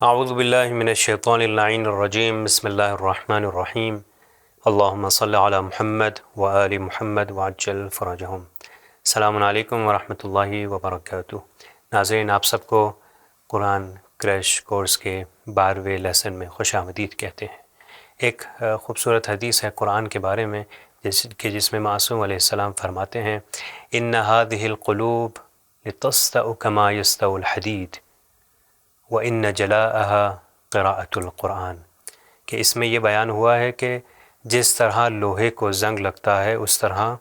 اعوذ باللہ من الشیطان اللعین الرجیم بسم اللہ الرحمن الرحیم اللہم صلی علی محمد وآل محمد وعجل فرجہم۔ السلام علیکم ورحمۃ اللہ وبرکاتہ۔ ناظرین، آپ سب کو قرآن کریش کورس کے 12ویں لیسن میں خوش آمدید کہتے ہیں۔ ایک خوبصورت حدیث ہے قرآن کے بارے میں جس میں معصوم علیہ السلام فرماتے ہیں ان هذه القلوب لتستأ كما يستأ الحدید وَإِنَّ جَلَاءَهَا قِرَاءَةُ الْقُرْآنِ، کہ اس میں یہ بیان ہوا ہے کہ جس طرح لوہے کو زنگ لگتا ہے اس طرح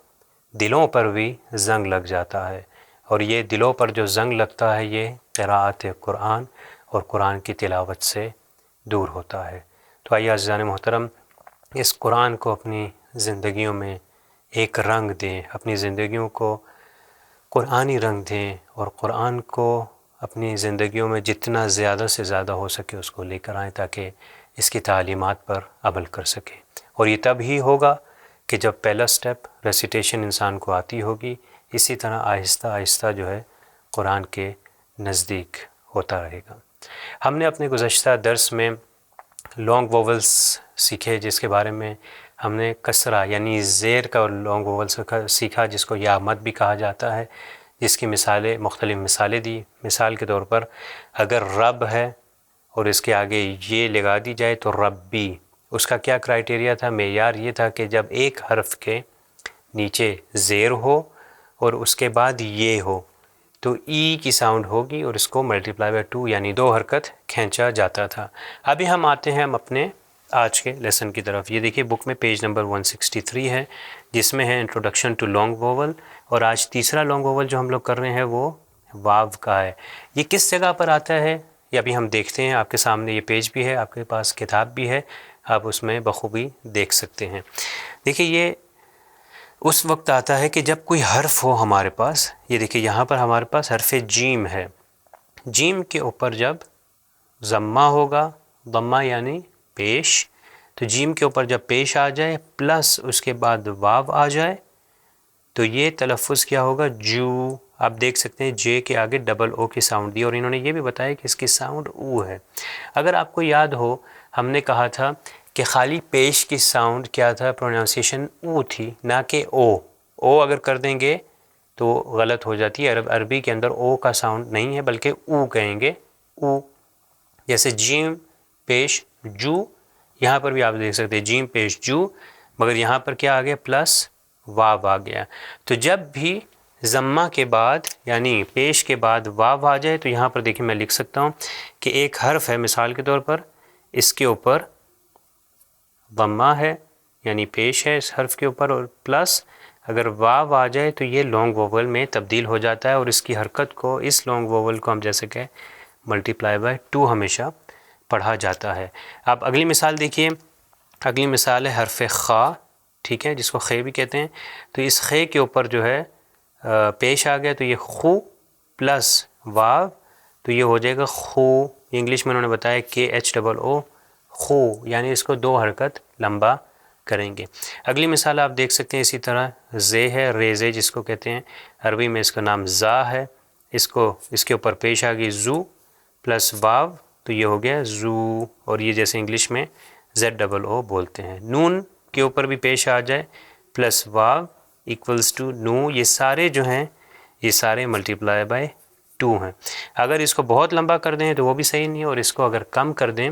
دلوں پر بھی زنگ لگ جاتا ہے، اور یہ دلوں پر جو زنگ لگتا ہے یہ قراءت قرآن اور قرآن کی تلاوت سے دور ہوتا ہے۔ تو آئیے عزیزان محترم، اس قرآن کو اپنی زندگیوں میں ایک رنگ دیں، اپنی زندگیوں کو قرآنی رنگ دیں، اور قرآن کو اپنی زندگیوں میں جتنا زیادہ سے زیادہ ہو سکے اس کو لے کر آئیں تاکہ اس کی تعلیمات پر عمل کر سکیں۔ اور یہ تب ہی ہوگا کہ جب پہلا سٹیپ ریسیٹیشن انسان کو آتی ہوگی، اسی طرح آہستہ آہستہ جو ہے قرآن کے نزدیک ہوتا رہے گا۔ ہم نے اپنے گزشتہ درس میں لانگ ووولز سیکھے، جس کے بارے میں ہم نے کسرہ یعنی زیر کا لانگ ووولز سیکھا، جس کو یا مد بھی کہا جاتا ہے، جس کی مختلف مثالیں دی۔ مثال کے طور پر اگر رب ہے اور اس کے آگے یہ لگا دی جائے تو ربی، اس کا کیا کرائیٹیریا تھا، معیار یہ تھا کہ جب ایک حرف کے نیچے زیر ہو اور اس کے بعد یہ ہو تو ای کی ساؤنڈ ہوگی، اور اس کو ملٹیپلائی بائی 2 یعنی 2 حرکت کھینچا جاتا تھا۔ ابھی ہم آتے ہیں اپنے آج کے لیسن کی طرف۔ یہ دیکھیے بک میں پیج نمبر 163 ہے، جس میں ہے انٹروڈکشن ٹو لانگ ووول، اور آج تیسرا لانگ ووول جو ہم لوگ کر رہے ہیں وہ واو کا ہے۔ یہ کس جگہ پر آتا ہے یہ ابھی ہم دیکھتے ہیں۔ آپ کے سامنے یہ پیج بھی ہے، آپ کے پاس کتاب بھی ہے، آپ اس میں بخوبی دیکھ سکتے ہیں۔ دیکھیے یہ اس وقت آتا ہے کہ جب کوئی حرف ہو ہمارے پاس۔ یہ دیکھیے یہاں پر ہمارے پاس حرف جیم ہے، جیم کے اوپر جب ضمہ ہوگا، ضمہ یعنی پیش، تو جیم کے اوپر جب پیش آ جائے پلس اس کے بعد واو آ جائے تو یہ تلفظ کیا ہوگا، جو۔ آپ دیکھ سکتے ہیں جے کے آگے ڈبل او کی ساؤنڈ دی، اور انہوں نے یہ بھی بتایا کہ اس کی ساؤنڈ او ہے۔ اگر آپ کو یاد ہو، ہم نے کہا تھا کہ خالی پیش کی ساؤنڈ کیا تھا، پروننسیشن او تھی، نہ کہ او۔ او اگر کر دیں گے تو غلط ہو جاتی ہے۔ عربی کے اندر او کا ساؤنڈ نہیں ہے بلکہ او کہیں گے، او۔ جیسے جیم پیش جو، یہاں پر بھی آپ دیکھ سکتے ہیں جیم پیش جو، مگر یہاں پر کیا آ گیا، پلس واو آ گیا۔ تو جب بھی ضمہ کے بعد یعنی پیش کے بعد واو آ جائے تو یہاں پر دیکھیں میں لکھ سکتا ہوں کہ ایک حرف ہے، مثال کے طور پر اس کے اوپر ضمہ ہے یعنی پیش ہے اس حرف کے اوپر، اور پلس اگر واو آ جائے تو یہ لانگ ووول میں تبدیل ہو جاتا ہے، اور اس کی حرکت کو، اس لانگ ووول کو ہم جیسے کہ ملٹیپلائی بائی 2 ہمیشہ پڑھا جاتا ہے۔ اب اگلی مثال دیکھیے، اگلی مثال ہے حرف خا، ٹھیک ہے، جس کو خے بھی کہتے ہیں۔ تو اس خے کے اوپر جو ہے پیش آ گیا تو یہ خو پلس واو، تو یہ ہو جائے گا خو۔ انگلش میں انہوں نے بتایا KHOO، خو، یعنی اس کو 2 حرکت لمبا کریں گے۔ اگلی مثال آپ دیکھ سکتے ہیں اسی طرح زے ہے، ریزے جس کو کہتے ہیں، عربی میں اس کا نام زا ہے، اس کے اوپر پیش آ گئی زو پلس واو تو یہ ہو گیا زو، اور یہ جیسے انگلش میں ZOO بولتے ہیں۔ نون کے اوپر بھی پیش آ جائے پلس واو ایکولز ٹو نو، یہ سارے جو ہیں یہ سارے ملٹیپلائی بائی 2 ہیں۔ اگر اس کو بہت لمبا کر دیں تو وہ بھی صحیح نہیں ہے، اور اس کو اگر کم کر دیں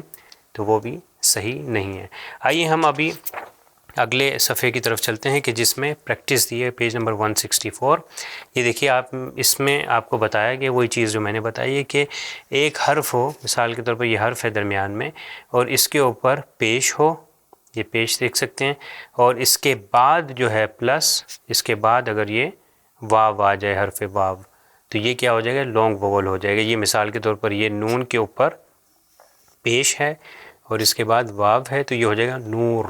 تو وہ بھی صحیح نہیں ہے۔ آئیے ہم ابھی اگلے صفحے کی طرف چلتے ہیں کہ جس میں پریکٹس دی ہے، پیج نمبر 164۔ یہ دیکھیے آپ، اس میں آپ کو بتایا گیا وہی چیز جو میں نے بتائی ہے کہ ایک حرف ہو، مثال کے طور پر یہ حرف ہے درمیان میں، اور اس کے اوپر پیش ہو، یہ پیش دیکھ سکتے ہیں، اور اس کے بعد جو ہے پلس، اس کے بعد اگر یہ واو آ جائے، حرف واو، تو یہ کیا ہو جائے گا، لانگ ووول ہو جائے گا۔ یہ مثال کے طور پر یہ نون کے اوپر پیش ہے اور اس کے بعد واو ہے تو یہ ہو جائے گا نور۔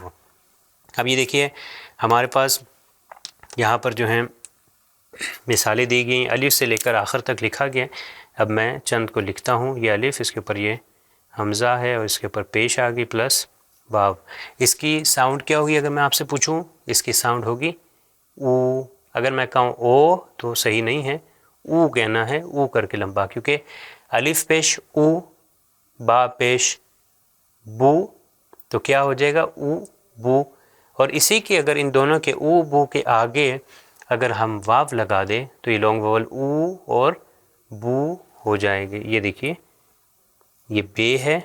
اب یہ دیکھیے ہمارے پاس یہاں پر جو ہیں مثالیں دی گئیں، الف سے لے کر آخر تک لکھا گیا۔ اب میں چند کو لکھتا ہوں، یہ الف، اس کے اوپر یہ حمزہ ہے، اور اس کے اوپر پیش آ گئی پلس واو۔ اس کی ساؤنڈ کیا ہوگی اگر میں آپ سے پوچھوں؟ اس کی ساؤنڈ ہوگی او۔ اگر میں کہوں او تو صحیح نہیں ہے، او کہنا ہے، او کر کے لمبا، کیونکہ الف پیش او با پیش بو تو کیا ہو جائے گا او بو، اور اسی کے اگر ان دونوں کے او بو کے آگے اگر ہم واو لگا دیں تو یہ لانگ وول او اور بو ہو جائے گی. یہ دیکھیے یہ بے ہے،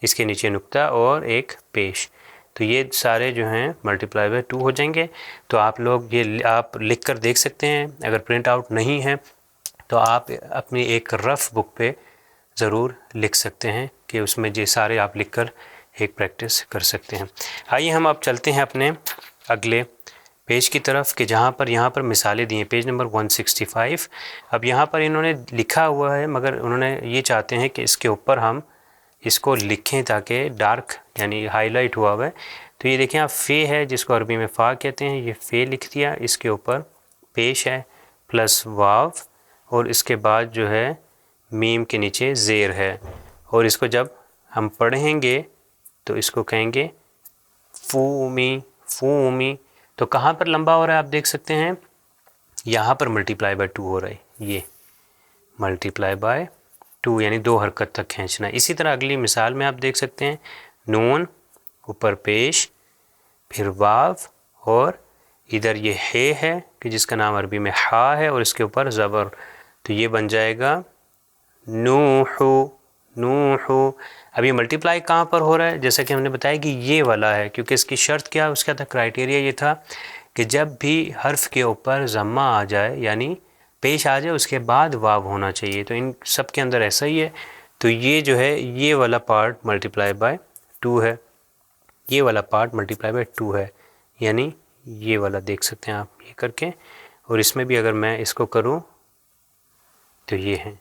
اس کے نیچے نقطہ اور ایک پیش، تو یہ سارے جو ہیں ملٹیپلائی بائی 2 ہو جائیں گے. تو آپ لوگ یہ آپ لکھ کر دیکھ سکتے ہیں، اگر پرنٹ آؤٹ نہیں ہے تو آپ اپنی ایک رف بک پہ ضرور لکھ سکتے ہیں کہ اس میں یہ سارے آپ لکھ کر ایک پریکٹس کر سکتے ہیں. آئیے ہم اب چلتے ہیں اپنے اگلے پیج کی طرف کہ جہاں پر یہاں پر مثالیں دی ہیں، پیج نمبر 165. اب یہاں پر انہوں نے لکھا ہوا ہے مگر انہوں نے یہ چاہتے ہیں کہ اس کے اوپر ہم اس کو لکھیں تاکہ ڈارک یعنی ہائی لائٹ ہوا ہوا ہے. تو یہ دیکھیں آپ فے ہے جس کو عربی میں فا کہتے ہیں، یہ فے لکھ دیا، اس کے اوپر پیش ہے پلس واو اور اس کے بعد جو ہے میم کے نیچے زیر ہے، اور اس کو جب ہم پڑھیں گے تو اس کو کہیں گے فومی فومی. تو کہاں پر لمبا ہو رہا ہے آپ دیکھ سکتے ہیں، یہاں پر ملٹیپلائی بائی 2 ہو رہا ہے، یہ ملٹیپلائی بائی 2 یعنی 2 حرکت تک کھینچنا ہے. اسی طرح اگلی مثال میں آپ دیکھ سکتے ہیں نون اوپر پیش پھر واو اور ادھر یہ ہے کہ جس کا نام عربی میں ہا ہے اور اس کے اوپر زبر، تو یہ بن جائے گا نوحو نوحو. اب یہ ملٹیپلائی کہاں پر ہو رہا ہے، جیسا کہ ہم نے بتایا کہ یہ والا ہے، کیونکہ اس کی شرط کیا اس کا تھا، کرائیٹیریا یہ تھا کہ جب بھی حرف کے اوپر ضمہ آ جائے یعنی پیش آ جائے اس کے بعد واو ہونا چاہیے، تو ان سب کے اندر ایسا ہی ہے. تو یہ جو ہے یہ والا پارٹ ملٹیپلائی بائی 2 ہے، یہ والا پارٹ ملٹیپلائی بائی 2 ہے، یعنی یہ والا دیکھ سکتے ہیں آپ یہ کر کے، اور اس میں بھی اگر میں اس کو کروں تو یہ ہے،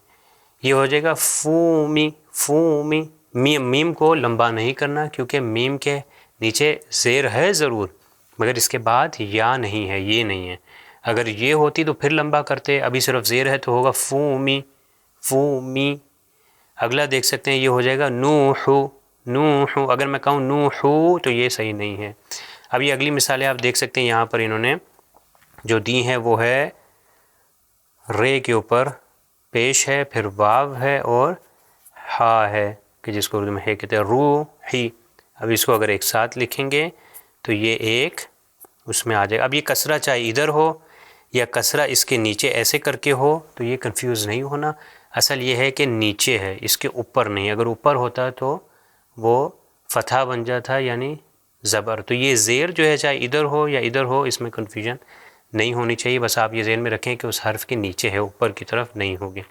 یہ ہو جائے گا فومی فومی. میم کو لمبا نہیں کرنا کیونکہ میم کے نیچے زیر ہے ضرور مگر اس کے بعد یا نہیں ہے، یہ نہیں ہے. اگر یہ ہوتی تو پھر لمبا کرتے، ابھی صرف زیر ہے تو ہوگا فومی فومی. اگلا دیکھ سکتے ہیں یہ ہو جائے گا نوحو نوحو. اگر میں کہوں نوحو تو یہ صحیح نہیں ہے. اب یہ اگلی مثالیں آپ دیکھ سکتے ہیں یہاں پر انہوں نے جو دی ہیں وہ ہے رے کے اوپر پیش ہے پھر واو ہے اور ہا ہے کہ جس کو اردو میں ہے کہتے ہیں روحی. اب اس کو اگر ایک ساتھ لکھیں گے تو یہ ایک اس میں آ جائے گا. اب یہ کسرہ چاہے ادھر ہو یا کسرہ اس کے نیچے ایسے کر کے ہو تو یہ کنفیوز نہیں ہونا، اصل یہ ہے کہ نیچے ہے اس کے اوپر نہیں، اگر اوپر ہوتا تو وہ فتحہ بن جاتا یعنی زبر. تو یہ زیر جو ہے چاہے ادھر ہو یا ادھر ہو اس میں کنفیوژن نہیں ہونی چاہیے، بس آپ یہ ذہن میں رکھیں کہ اس حرف کے نیچے ہے اوپر کی طرف نہیں ہوگی.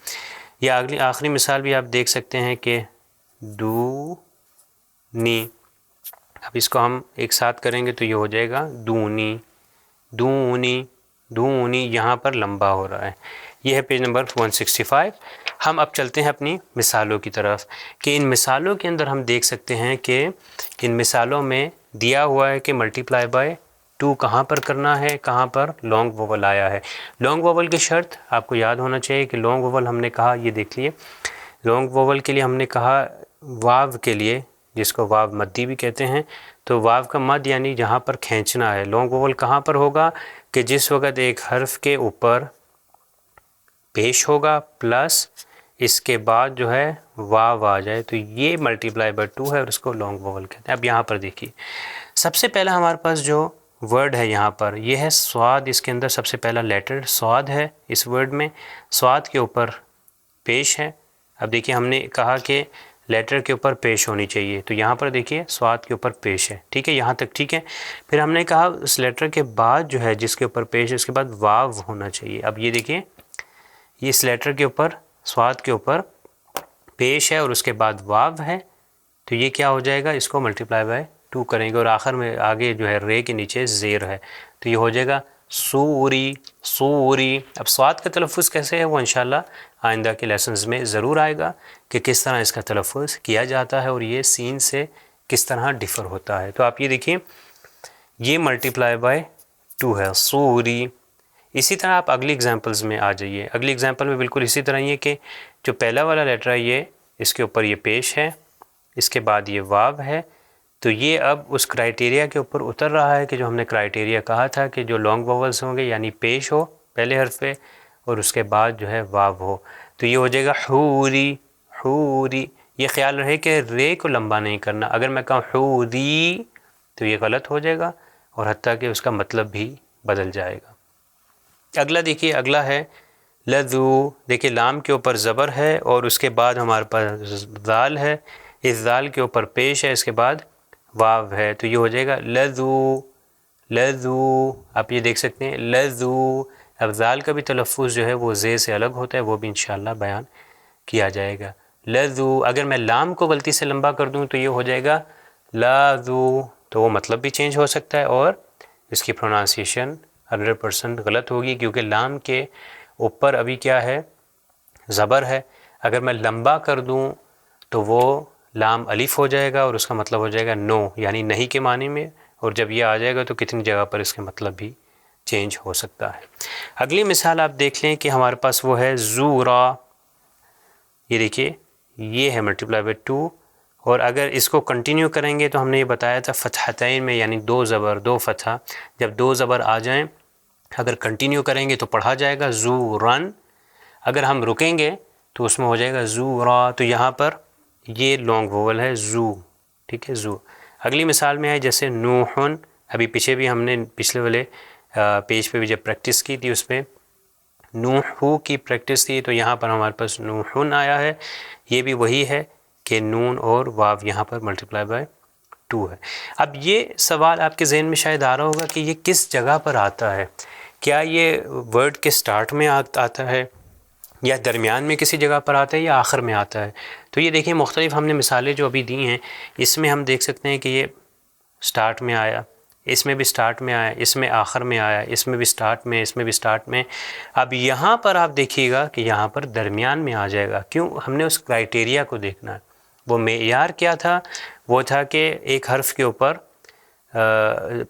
یا اگلی آخری مثال بھی آپ دیکھ سکتے ہیں کہ دو نی. اب اس کو ہم ایک ساتھ کریں گے تو یہ ہو جائے گا دونی دونی دونی. یہاں پر لمبا ہو رہا ہے. یہ ہے پیج نمبر 165. ہم اب چلتے ہیں اپنی مثالوں کی طرف کہ ان مثالوں کے اندر ہم دیکھ سکتے ہیں کہ ان مثالوں میں دیا ہوا ہے کہ ملٹیپلائی بائی 2 کہاں پر کرنا ہے، کہاں پر لانگ ووول آیا ہے. لانگ ووول کی شرط آپ کو یاد ہونا چاہیے کہ لانگ ووول ہم نے کہا، یہ دیکھ لیے لانگ ووول کے لیے ہم نے کہا واو کے لیے جس کو واو مدی بھی کہتے ہیں، تو واو کا مد یعنی جہاں پر کھینچنا ہے. لانگ ووول کہاں پر ہوگا کہ جس وقت ایک حرف کے اوپر پیش ہوگا پلس اس کے بعد جو ہے واو آ جائے تو یہ ملٹیپلائی بائی 2 ہے اور اس کو لانگ ووول کہتے ہیں. اب یہاں پر دیکھیے سب سے پہلا ہمارے پاس جو ورڈ ہے یہاں پر یہ ہے سواد. اس کے اندر سب سے پہلا لیٹر سواد ہے. اس ورڈ میں سواد کے اوپر پیش ہے. اب دیکھیے ہم نے کہا کہ لیٹر کے اوپر پیش ہونی چاہیے، تو یہاں پر دیکھیے سواد کے اوپر پیش ہے، ٹھیک ہے یہاں تک ٹھیک ہے. پھر ہم نے کہا اس لیٹر کے بعد جو ہے جس کے اوپر پیش ہے اس کے بعد واو ہونا چاہیے. اب یہ دیکھیے یہ اس لیٹر کے اوپر سواد کے اوپر پیش ہے اور اس کے بعد واو ہے، تو یہ کیا ہو جائے گا، اس کو ملٹیپلائی بائی 2 کریں گے اور آخر میں آگے جو ہے رے کے نیچے زیر ہے تو یہ ہو جائے گا سوری سوری. اب سواد کا تلفظ کیسے ہے وہ انشاءاللہ آئندہ کے لیسنز میں ضرور آئے گا کہ کس طرح اس کا تلفظ کیا جاتا ہے اور یہ سین سے کس طرح ڈیفر ہوتا ہے. تو آپ یہ دیکھیں یہ ملٹیپلائی بائی 2 ہے سوری. اسی طرح آپ اگلی ایگزامپلز میں آ جائیے. اگلی ایگزامپل میں بالکل اسی طرح یہ کہ جو پہلا والا لیٹر ہے یہ اس کے اوپر یہ پیش ہے، اس کے بعد یہ واو ہے، تو یہ اب اس کرائیٹیریا کے اوپر اتر رہا ہے کہ جو ہم نے کرائیٹیریا کہا تھا کہ جو لانگ ووولز ہوں گے یعنی پیش ہو پہلے حرف پہ اور اس کے بعد جو ہے واو ہو. تو یہ ہو جائے گا حوری حوری، یہ خیال رہے کہ رے کو لمبا نہیں کرنا، اگر میں کہوں حوری تو یہ غلط ہو جائے گا اور حتیٰ کہ اس کا مطلب بھی بدل جائے گا۔ اگلا دیکھیے، اگلا ہے لذو، دیکھیے لام کے اوپر زبر ہے اور اس کے بعد ہمارے پاس ذال ہے، اس ذال کے اوپر پیش ہے، اس کے بعد واو ہے، تو یہ ہو جائے گا لذو، لذو، آپ یہ دیکھ سکتے ہیں لذو۔ اب ذال کا بھی تلفظ جو ہے وہ زے سے الگ ہوتا ہے، وہ بھی انشاءاللہ بیان کیا جائے گا۔ لذو، اگر میں لام کو غلطی سے لمبا کر دوں تو یہ ہو جائے گا لاذو، تو وہ مطلب بھی چینج ہو سکتا ہے اور اس کی پرونانسیشن 100% غلط ہوگی، کیونکہ لام کے اوپر ابھی کیا ہے، زبر ہے، اگر میں لمبا کر دوں تو وہ لام الف ہو جائے گا اور اس کا مطلب ہو جائے گا نو، یعنی نہیں کے معنی میں، اور جب یہ آ جائے گا تو کتنی جگہ پر اس کے مطلب بھی چینج ہو سکتا ہے۔ اگلی مثال آپ دیکھ لیں کہ ہمارے پاس وہ ہے زورا، یہ دیکھیے یہ ہے ملٹیپلائی بائی 2، اور اگر اس کو کنٹینیو کریں گے تو ہم نے یہ بتایا تھا فتحتین میں، یعنی 2 زبر 2 فتحہ، جب 2 زبر آ جائیں اگر کنٹینیو کریں گے تو پڑھا جائے گا زورن، اگر ہم رکیں گے تو اس میں ہو جائے گا زورا، تو یہاں پر یہ لانگ ووول ہے زو، ٹھیک ہے زو۔ اگلی مثال میں ہے جیسے نوحن، ابھی پیچھے بھی ہم نے پچھلے والے پیج پہ بھی جب پریکٹس کی تھی اس پہ نوحو کی پریکٹس تھی، تو یہاں پر ہمارے پاس نوحن آیا ہے، یہ بھی وہی ہے کہ نون اور واو یہاں پر ملٹیپلائی بائی 2 ہے۔ اب یہ سوال آپ کے ذہن میں شاید آ رہا ہوگا کہ یہ کس جگہ پر آتا ہے، کیا یہ ورڈ کے سٹارٹ میں آتا ہے یا درمیان میں کسی جگہ پر آتا ہے یا آخر میں آتا ہے؟ تو یہ دیکھیں مختلف ہم نے مثالیں جو ابھی دی ہیں، اس میں ہم دیکھ سکتے ہیں کہ یہ سٹارٹ میں آیا، اس میں بھی سٹارٹ میں آیا، اس میں آخر میں آیا، اس میں بھی سٹارٹ میں، اس میں بھی سٹارٹ میں۔ اب یہاں پر آپ دیکھیے گا کہ یہاں پر درمیان میں آ جائے گا، کیوں؟ ہم نے اس کرائٹیریا کو دیکھنا ہے، وہ معیار کیا تھا؟ وہ تھا کہ ایک حرف کے اوپر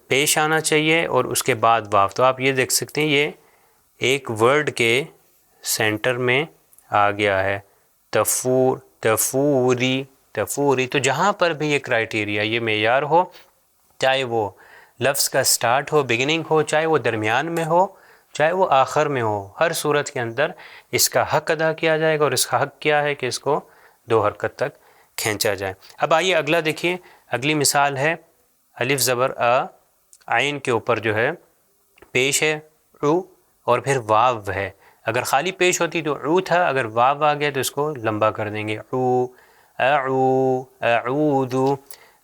پیش آنا چاہیے اور اس کے بعد واو، تو آپ یہ دیکھ سکتے ہیں یہ ایک ورڈ کے سینٹر میں آ گیا ہے، تفور، تفوری، تفوری، تو جہاں پر بھی یہ کرائٹیریا، یہ معیار ہو، چاہے وہ لفظ کا سٹارٹ ہو، بگننگ ہو، چاہے وہ درمیان میں ہو، چاہے وہ آخر میں ہو، ہر صورت کے اندر اس کا حق ادا کیا جائے گا، اور اس کا حق کیا ہے کہ اس کو 2 حرکت تک کھینچا جائے۔ اب آئیے اگلا دیکھیے، اگلی مثال ہے الف زبر عین کے اوپر جو ہے پیش ہے عو، اور پھر واو ہے، اگر خالی پیش ہوتی تو عو تھا، اگر واو آ گیا تو اس کو لمبا کر دیں گے عو، اعو، اعوذ،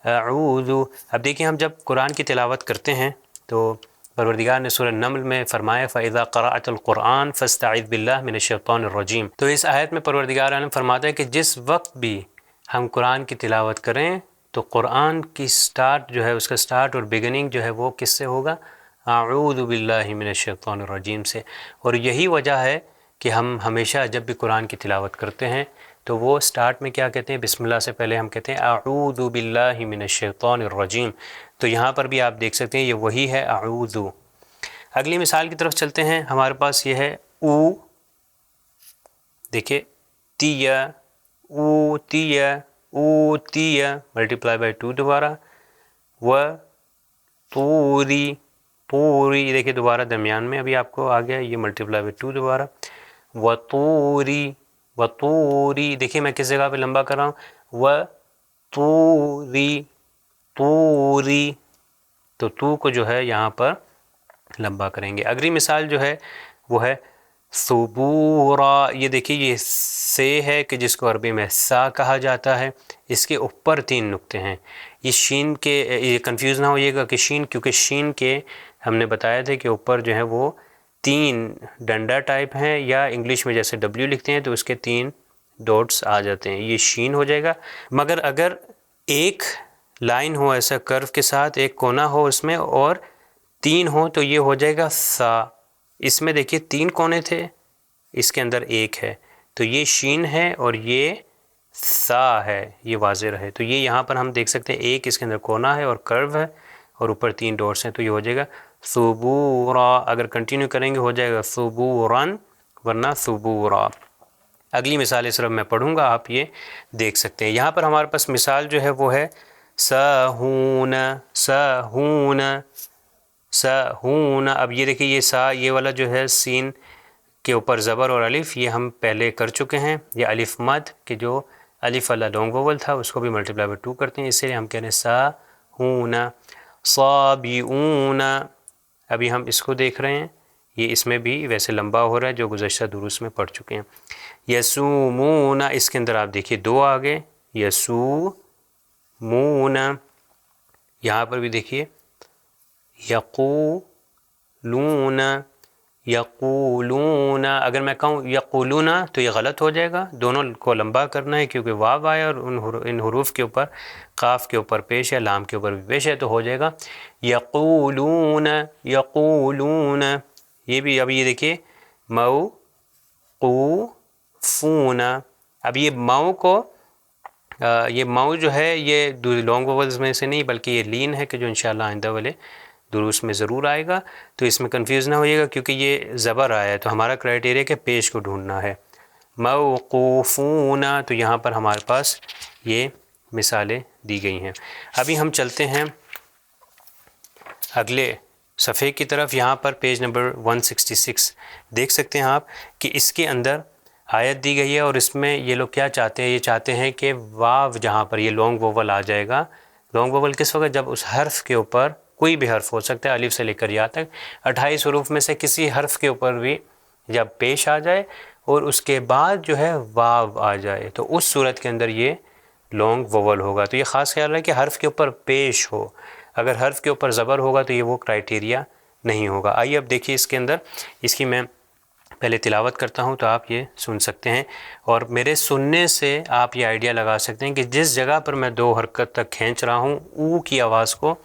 اعوذ۔ اب دیکھیں ہم جب قرآن کی تلاوت کرتے ہیں تو پروردگار نے سورہ نمل میں فرمایا فَإِذَا قَرَأْتَ الْقُرْآنَ فَاسْتَعِذْ بِاللَّهِ مِنَ الشَّيْطَانِ الرَّجِيمِ، تو اس آیت میں پروردگار عالم فرماتا ہے کہ جس وقت بھی ہم قرآن کی تلاوت کریں تو قرآن کی سٹارٹ جو ہے، اس کا سٹارٹ اور بگننگ جو ہے وہ کس سے ہوگا؟ اعوذ باللہ من الشیطان الرجیم سے۔ اور یہی وجہ ہے کہ ہم ہمیشہ جب بھی قرآن کی تلاوت کرتے ہیں تو وہ سٹارٹ میں کیا کہتے ہیں؟ بسم اللہ سے پہلے ہم کہتے ہیں اعوذ باللہ من الشیطان الرجیم، تو یہاں پر بھی آپ دیکھ سکتے ہیں یہ وہی ہے اعوذ۔ اگلی مثال کی طرف چلتے ہیں، ہمارے پاس یہ ہے او، دیکھیں تیہ، او تیہ، او تیہ، ملٹیپلائی بائی 2 دوبارہ، و طوری، طوری، دیکھیں دوبارہ درمیان میں ابھی آپ کو آ گیا یہ ملٹیپلائی بائی 2 دوبارہ، و طوری، و طوری، دیکھیں میں کس جگہ پہ لمبا کر رہا ہوں، و طوری، طوری، تو تو کو جو ہے یہاں پر لمبا کریں گے۔ اگلی مثال جو ہے وہ ہے ثبورا، یہ دیکھیے یہ سے ہے کہ جس کو عربی میں سا کہا جاتا ہے، اس کے اوپر 3 نقطے ہیں، یہ شین کے، یہ کنفیوز نہ ہوئیے گا کہ شین، کیونکہ شین کے ہم نے بتایا تھا کہ اوپر جو ہے وہ 3 ڈنڈا ٹائپ ہیں، یا انگلش میں جیسے ڈبلیو لکھتے ہیں تو اس کے 3 ڈاٹس آ جاتے ہیں، یہ شین ہو جائے گا۔ مگر اگر ایک لائن ہو ایسا کرو کے ساتھ، ایک کونا ہو اس میں اور 3 ہوں تو یہ ہو جائے گا سا، اس میں دیکھیے 3 کونے تھے، اس کے اندر ایک ہے، تو یہ شین ہے اور یہ سا ہے، یہ واضح رہے، تو یہ یہاں پر ہم دیکھ سکتے ہیں ایک اس کے اندر کونا ہے اور کرو ہے اور اوپر 3 ڈاٹس ہیں، تو یہ ہو جائے گا ثبورا، اگر کنٹینیو کریں گے ہو جائے گا ثبورن، ورنہ ثبورا۔ اگلی مثال صرف میں پڑھوں گا، آپ یہ دیکھ سکتے ہیں، یہاں پر ہمارے پاس مثال جو ہے وہ ہے سہون، سہون، سہون۔ اب یہ دیکھیں یہ سا، یہ والا جو ہے سین کے اوپر زبر اور الف یہ ہم پہلے کر چکے ہیں. یہ الف مد کہ جو الف والا لانگ وول تھا اس کو بھی ملٹیپلائی بائی 2 کرتے ہیں، اس لیے ہم کہہ رہے ہیں ساہون صابئون. ابھی ہم اس کو دیکھ رہے ہیں، یہ اس میں بھی ویسے لمبا ہو رہا ہے جو گزشتہ دروس میں پڑھ چکے ہیں. یسومون اس کے اندر آپ دیکھیے 2 آگے، یسومون. یہاں پر بھی دیکھیے یقولون یقولون. اگر میں کہوں یقولون تو یہ غلط ہو جائے گا، دونوں کو لمبا کرنا ہے کیونکہ واو آیا اور ان حروف کے اوپر قاف کے اوپر پیش ہے، لام کے اوپر بھی پیش ہے، تو ہو جائے گا یقولون یقولون. یہ بھی اب یہ دیکھیے موقوفون. اب یہ مئو کو یہ مئو جو ہے یہ لانگ ووولز میں سے نہیں بلکہ یہ لین ہے کہ جو انشاءاللہ آئندہ والے دروس میں ضرور آئے گا، تو اس میں کنفیوز نہ ہوئیے گا کیونکہ یہ زبر آیا ہے تو ہمارا کرائٹیریا کہ پیش کو ڈھونڈنا ہے. موقوفون تو یہاں پر ہمارے پاس یہ مثالیں دی گئی ہیں. ابھی ہم چلتے ہیں اگلے صفحے کی طرف. یہاں پر پیج نمبر 166 دیکھ سکتے ہیں آپ کہ اس کے اندر آیت دی گئی ہے اور اس میں یہ لوگ کیا چاہتے ہیں، یہ چاہتے ہیں کہ واو جہاں پر یہ لانگ ووول آ جائے گا. لانگ ووول کس وقت؟ جب اس حرف کے اوپر کوئی بھی حرف ہو سکتا ہے الف سے لے کر یا تک 28 حروف میں سے کسی حرف کے اوپر بھی جب پیش آ جائے اور اس کے بعد جو ہے واو آ جائے تو اس صورت کے اندر یہ لانگ ووول ہوگا. تو یہ خاص خیال ہے کہ حرف کے اوپر پیش ہو، اگر حرف کے اوپر زبر ہوگا تو یہ وہ کرائٹیریا نہیں ہوگا. آئیے اب دیکھیے اس کے اندر، اس کی میں پہلے تلاوت کرتا ہوں تو آپ یہ سن سکتے ہیں اور میرے سننے سے آپ یہ آئیڈیا لگا سکتے ہیں کہ جس جگہ پر میں 2 حرکت تک کھینچ رہا ہوں او کی آواز کو،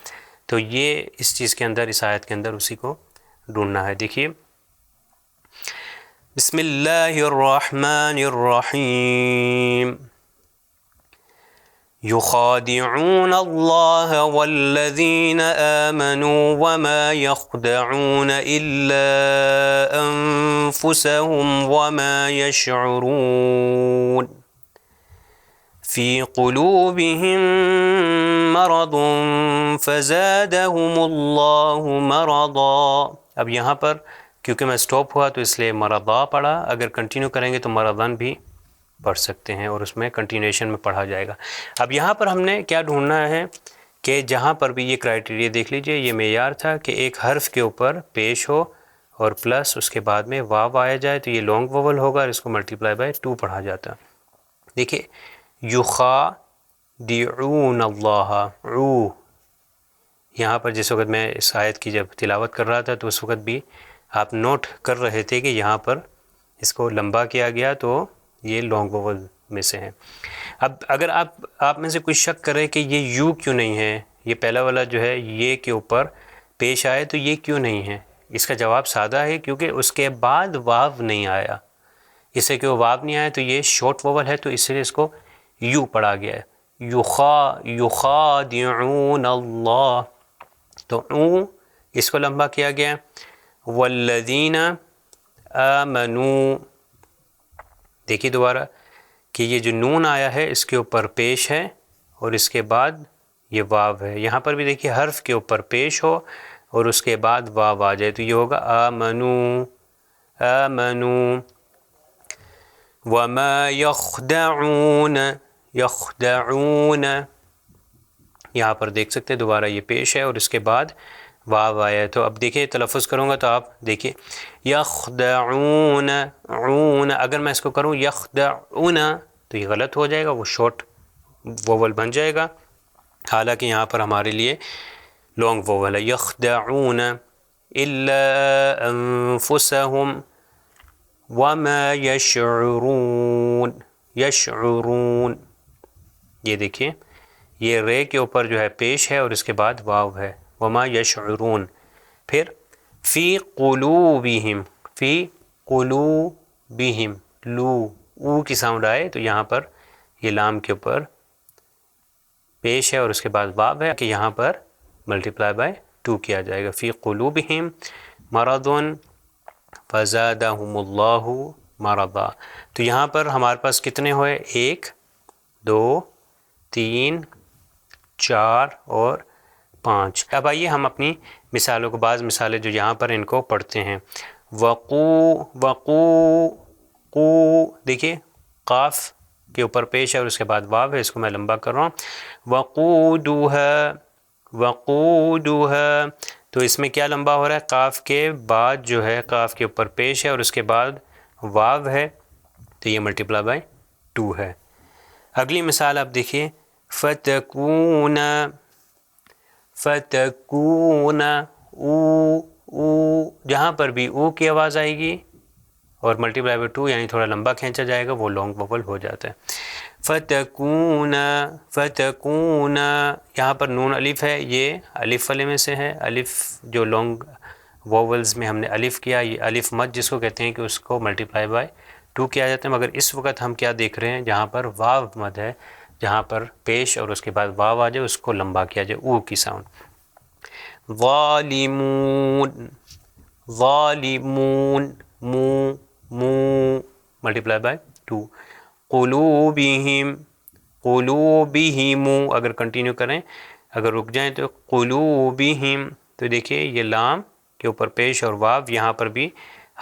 تو یہ اس چیز کے اندر، اس آیت کے اندر اسی کو ڈھونڈنا ہے. دیکھیے بسم اللہ الرحمن الرحیم. يخادعون الله والذين آمنوا وما يخدعون إلا أنفسهم وما يشعرون في قلوبهم مرض فزادهم الله مرضا. اب یہاں پر کیونکہ میں سٹاپ ہوا تو اس لیے مرضا پڑھا، اگر کنٹینیو کریں گے تو مرضان بھی پڑھ سکتے ہیں اور اس میں کنٹینیوشن میں پڑھا جائے گا. اب یہاں پر ہم نے کیا ڈھونڈنا ہے کہ جہاں پر بھی یہ کرائٹیریا دیکھ لیجئے، یہ معیار تھا کہ ایک حرف کے اوپر پیش ہو اور پلس اس کے بعد میں واو آیا جائے تو یہ لانگ ووول ہوگا اور اس کو ملٹیپلائی بائی 2 پڑھا جاتا. دیکھیے یخادعون اللہ عو، یہاں پر جس وقت میں اس آیت کی جب تلاوت کر رہا تھا تو اس وقت بھی آپ نوٹ کر رہے تھے کہ یہاں پر اس کو لمبا کیا گیا تو یہ لانگ ووول میں سے ہے. اب اگر آپ میں سے کوئی شک کرے کہ یہ یو کیوں نہیں ہے، یہ پہلا والا جو ہے یہ کے اوپر پیش آئے تو یہ کیوں نہیں ہے، اس کا جواب سادہ ہے کیونکہ اس کے بعد واو نہیں آیا. اس سے کہ وہ واو نہیں آیا تو یہ شارٹ ووول ہے تو اس لیے اس کو یو پڑھا گیا ہے. یخادعون اللہ تو او اس کو لمبا کیا گیا. والذین آمنوا، دیکھیے دوبارہ کہ یہ جو نون آیا ہے اس کے اوپر پیش ہے اور اس کے بعد یہ واو ہے. یہاں پر بھی دیکھیے حرف کے اوپر پیش ہو اور اس کے بعد واو آ جائے تو یہ ہوگا آمنو آمنو. وما یخدعون یخدعون، یہاں پر دیکھ سکتے ہیں دوبارہ یہ پیش ہے اور اس کے بعد واو آیا ہے. تو اب دیکھیں تلفظ کروں گا تو آپ دیکھیے یخدعون عون، اگر میں اس کو کروں یخدعون تو یہ غلط ہو جائے گا، وہ شارٹ ووول بن جائے گا، حالانکہ یہاں پر ہمارے لیے لانگ ووول ہے. یخدعون الا انفسهم وما یشعرون یشعرون. یہ دیکھیے یہ رے کے اوپر جو ہے پیش ہے اور اس کے بعد واو ہے وما یشعرون. پھر فی قلوبہم، فی قلوبہم، لو او کی ساؤنڈ آئے تو یہاں پر یہ لام کے اوپر پیش ہے اور اس کے بعد واو ہے کہ یہاں پر ملٹیپلائی بائی 2 کیا جائے گا. فی قلوبہم مرض فزادہم اللہ مرضا. تو یہاں پر ہمارے پاس کتنے ہوئے؟ 1 2 3 4 اور 5. اب آئیے ہم اپنی مثالوں کو، بعض مثالیں جو یہاں پر ان کو پڑھتے ہیں. قو دیکھیے قاف کے اوپر پیش ہے اور اس کے بعد واو ہے، اس کو میں لمبا کر رہا ہوں، وقودها تو اس میں کیا لمبا ہو رہا ہے؟ قاف کے بعد جو ہے قاف کے اوپر پیش ہے اور اس کے بعد واو ہے، تو یہ ملٹیپلائی بائی 2 ہے۔ اگلی مثال آپ دیکھیے، فتکون او جہاں پر بھی او کی آواز آئے گی اور ملٹیپلائی بائی 2 یعنی تھوڑا لمبا کھینچا جائے گا، وہ لانگ ووول ہو جاتا ہے۔ فتکون یہاں پر نون الف ہے، یہ الف والے میں سے ہے، الف جو لانگ ووولز میں ہم نے الف کیا، یہ الف مد جس کو کہتے ہیں کہ اس کو ملٹیپلائی بائی 2 کیا جاتا ہے، مگر اس وقت ہم کیا دیکھ رہے ہیں؟ جہاں پر واو مد ہے، جہاں پر پیش اور اس کے بعد واو آ جائے اس کو لمبا کیا جائے، او کی ساؤنڈ۔ ظالمون مو ملٹیپلائی بائی 2۔ قلوبہم اگر کنٹینیو کریں، اگر رک جائیں تو قلوبہم، تو دیکھیے یہ لام کے اوپر پیش اور واو، یہاں پر بھی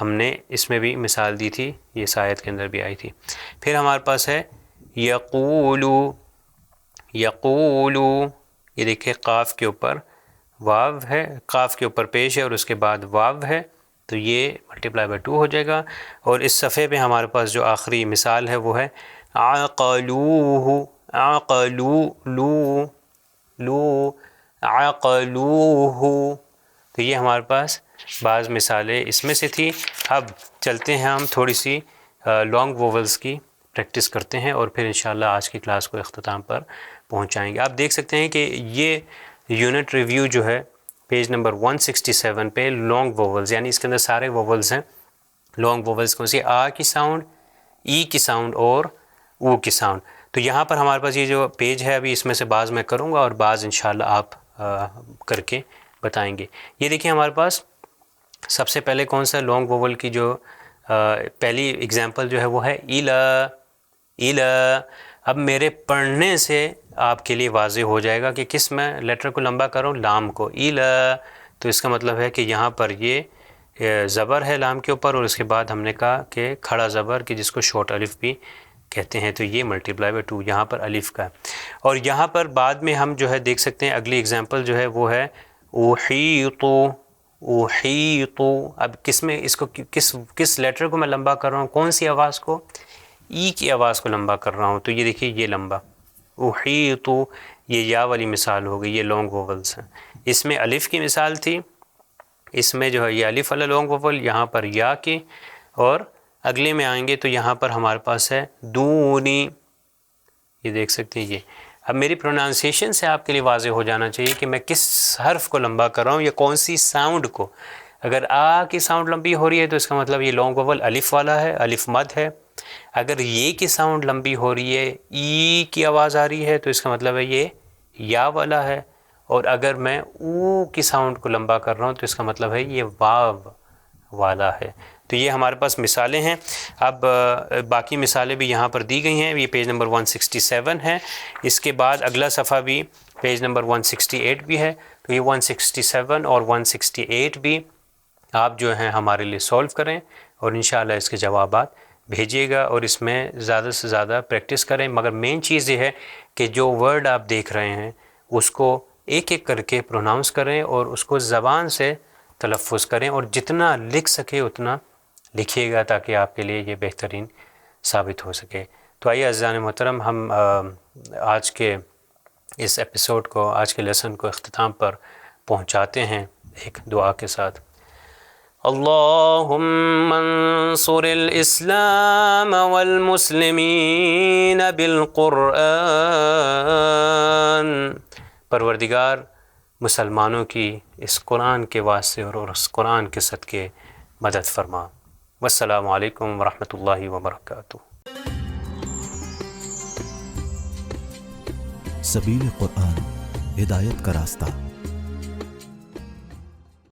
ہم نے اس میں بھی مثال دی تھی، یہ اس آیت کے اندر بھی آئی تھی۔ پھر ہمارے پاس ہے یقولو، یہ دیکھیں قاف کے اوپر واو ہے، قاف کے اوپر پیش ہے اور اس کے بعد واو ہے، تو یہ ملٹیپلائی بائی 2 ہو جائے گا۔ اور اس صفحے پہ ہمارے پاس جو آخری مثال ہے وہ ہے عقلوہ، تو یہ ہمارے پاس بعض مثالیں اس میں سے تھی۔ اب چلتے ہیں ہم تھوڑی سی لانگ ووولز کی پریکٹس کرتے ہیں اور پھر انشاءاللہ آج کی کلاس کو اختتام پر پہنچائیں گے۔ آپ دیکھ سکتے ہیں کہ یہ یونٹ ریویو جو ہے پیج نمبر 167 پہ لانگ ووولز، یعنی اس کے اندر سارے ووولز ہیں۔ لانگ ووولز کون سی؟ آ کی ساؤنڈ، ای کی ساؤنڈ اور او کی ساؤنڈ۔ تو یہاں پر ہمارے پاس یہ جو پیج ہے ابھی اس میں سے بعض میں کروں گا اور بعض انشاءاللہ آپ کر کے بتائیں گے۔ یہ دیکھیں ہمارے پاس سب سے پہلے کون سا لانگ ووول کی جو پہلی اگزامپل جو ہے وہ ہے ایلا۔ اب میرے پڑھنے سے آپ کے لیے واضح ہو جائے گا کہ کس میں لیٹر کو لمبا کروں؟ لام کو، ایلا، تو اس کا مطلب ہے کہ یہاں پر یہ زبر ہے لام کے اوپر اور اس کے بعد ہم نے کہا کہ کھڑا زبر کہ جس کو شارٹ الف بھی کہتے ہیں، تو یہ ملٹیپلائی بائی 2 یہاں پر الف کا ہے۔ اور یہاں پر بعد میں ہم جو ہے دیکھ سکتے ہیں اگلی اگزامپل جو ہے وہ ہے احیطو۔ اب کس میں اس کو کس لیٹر کو میں لمبا کر رہا ہوں؟ کون سی آواز کو؟ ای کی آواز کو لمبا کر رہا ہوں، تو یہ دیکھیے یہ لمبا احیطو، یہ یا والی مثال ہو گئی، یہ لانگ ووولز ہیں۔ اس میں الف کی مثال تھی، اس میں جو ہے یہ الف والا لانگ ووول، یہاں پر یا کی، اور اگلے میں آئیں گے تو یہاں پر ہمارے پاس ہے دونی، یہ دیکھ سکتے ہیں یہ۔ اب میری پرونانسیشن سے آپ کے لیے واضح ہو جانا چاہیے کہ میں کس حرف کو لمبا کر رہا ہوں یا کون سی ساؤنڈ کو۔ اگر آ کی ساؤنڈ لمبی ہو رہی ہے تو اس کا مطلب یہ لانگ ووول الف والا ہے، الف مد ہے۔ اگر یہ کی ساؤنڈ لمبی ہو رہی ہے، ای کی آواز آ رہی ہے، تو اس کا مطلب ہے یہ یا والا ہے۔ اور اگر میں او کی ساؤنڈ کو لمبا کر رہا ہوں تو اس کا مطلب ہے یہ واو والا ہے۔ تو یہ ہمارے پاس مثالیں ہیں۔ اب باقی مثالیں بھی یہاں پر دی گئی ہیں، یہ پیج نمبر 167 ہے۔ اس کے بعد اگلا صفحہ بھی پیج نمبر 168 بھی ہے، تو یہ 167 اور 168 بھی آپ جو ہیں ہمارے لیے سولو کریں اور انشاءاللہ اس کے جوابات بھیجیے گا اور اس میں زیادہ سے زیادہ پریکٹس کریں۔ مگر مین چیز یہ ہے کہ جو ورڈ آپ دیکھ رہے ہیں اس کو ایک ایک کر کے پروناؤنس کریں اور اس کو زبان سے تلفظ کریں، اور جتنا لکھ سکے اتنا لکھیے گا تاکہ آپ کے لیے یہ بہترین ثابت ہو سکے۔ تو آئیے عزیزان محترم، ہم آج کے اس ایپیسوڈ کو، آج کے لیسن کو اختتام پر پہنچاتے ہیں ایک دعا کے ساتھ۔ اللہم انصر الاسلام والمسلمین بالقرآن، پروردگار مسلمانوں کی اس قرآن کے واسطے اور اس قرآن کے صدقے مدد فرما۔ والسلام علیکم ورحمۃ اللہ وبرکاتہ۔ سبیل قرآن، ہدایت کا راستہ۔